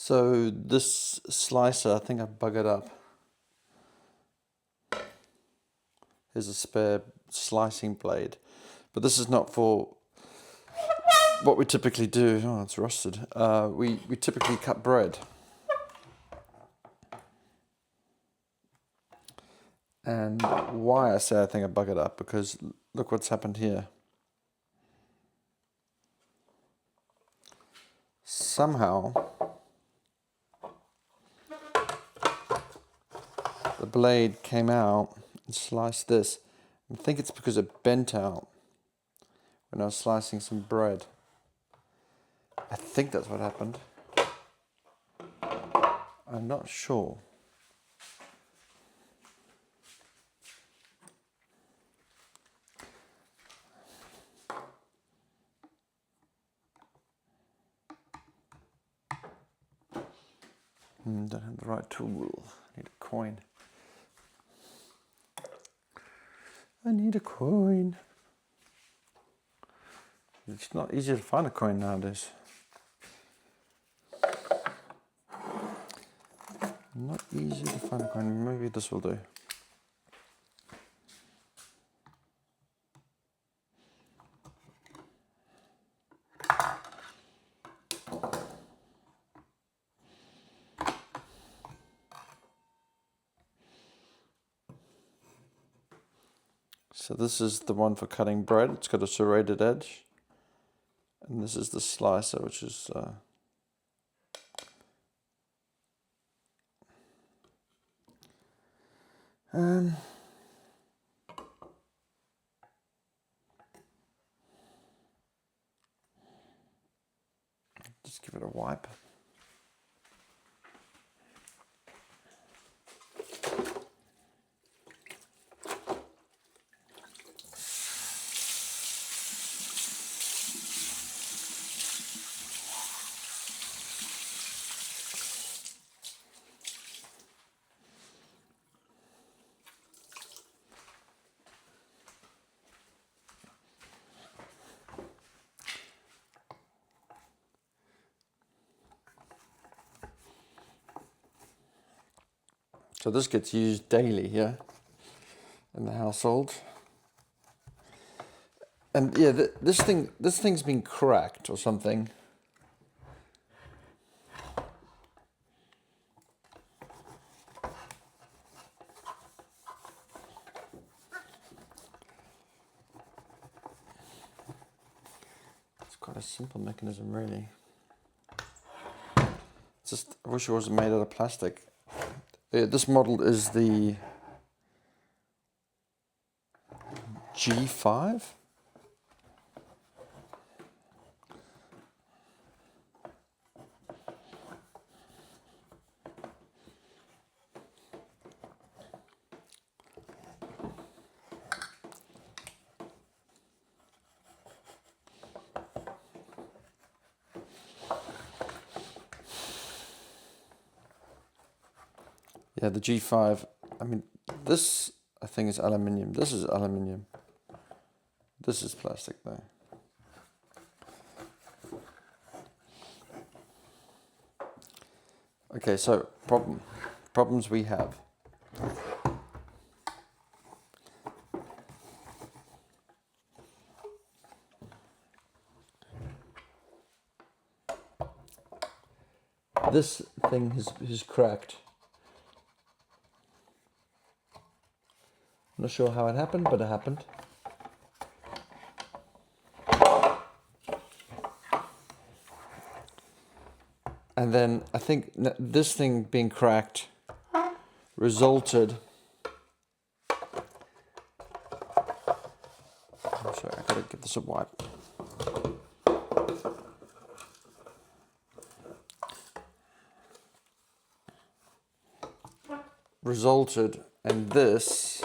So this slicer, I think I buggered up. Here's a spare slicing blade, but this is not for what we typically do. Oh, it's rusted. We typically cut bread. And why I say I think I buggered up, because look what's happened here. Somehow the blade came out and sliced this. I think it's because it bent out when I was slicing some bread. I think that's what happened. I'm not sure. Don't have the right tool. I need a coin. I need a coin. It's not easy to find a coin nowadays. Not easy to find a coin. Maybe this will do. So this is the one for cutting bread. It's got a serrated edge. And this is the slicer, which is just give it a wipe. So this gets used daily here in the household. And yeah, this thing's been cracked or something. It's quite a simple mechanism, really. It's just, I wish it wasn't made out of plastic. This model is the G5. Yeah, the G5. I mean, this I think is aluminium. This is aluminium. This is plastic though. Okay, so problems we have. This thing is cracked. I'm not sure how it happened, but it happened. And then I think this thing being cracked resulted. I'm sorry, I gotta give this a wipe. Resulted in this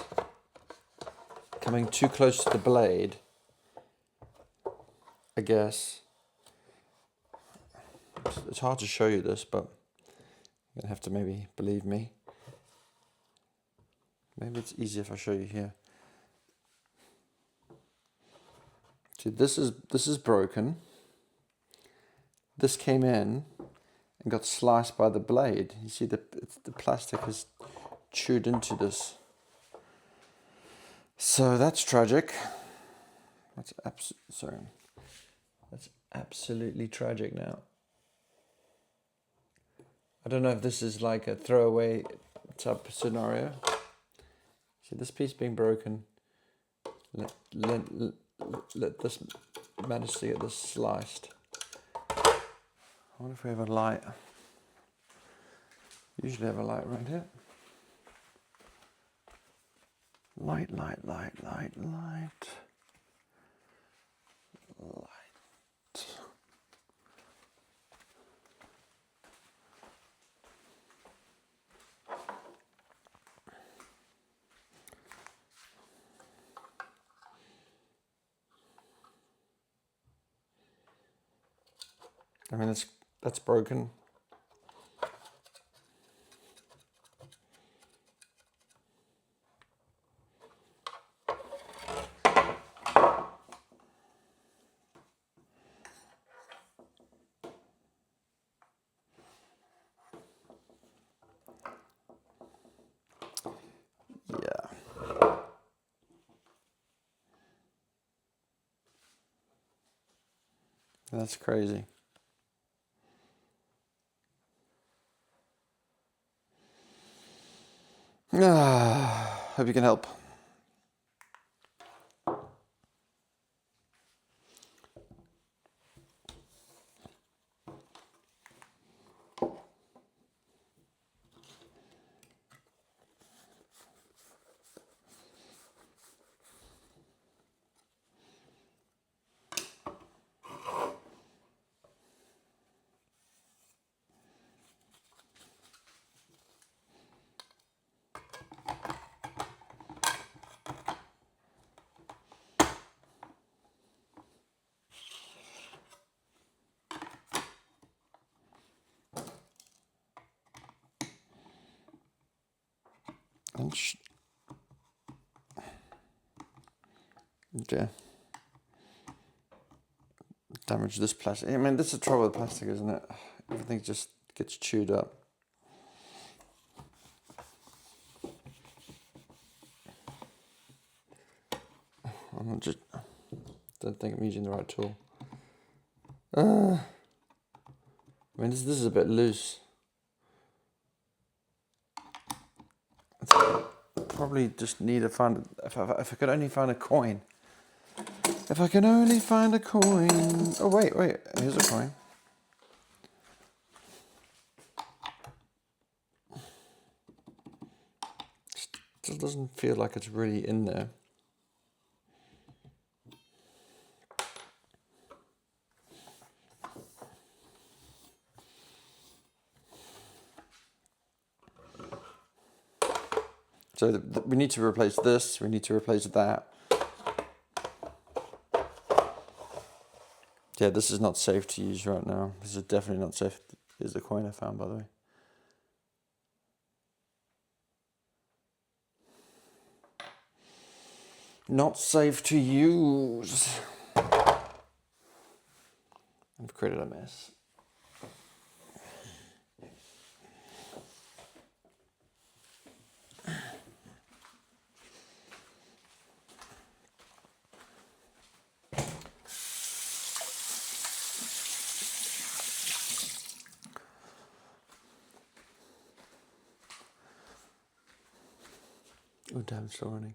coming too close to the blade, I guess. It's hard to show you this, but you're gonna have to maybe believe me. Maybe it's easier if I show you here. See, this is broken. This came in and got sliced by the blade. You see the plastic has chewed into this. So that's tragic. That's absolutely tragic now. I don't know if this is like a throwaway type scenario. See this piece being broken. Let this manage to get this sliced. I wonder if we have a light. Usually have a light around here. Light. I mean, that's broken. Yeah. That's crazy. Hope you can help. Okay. Damage this plastic. I mean, this is the trouble with plastic, isn't it? Everything just gets chewed up. Don't think I'm using the right tool. I mean, this is a bit loose. Probably just need to find, if I could only find a coin. If I can only find a coin. Oh, wait, here's a coin. Still doesn't feel like it's really in there. So we need to replace this, we need to replace that. Yeah, this is not safe to use right now. This is definitely not safe. Here's the coin I found, by the way. Not safe to use. I've created a mess. Oh damn, it's still running.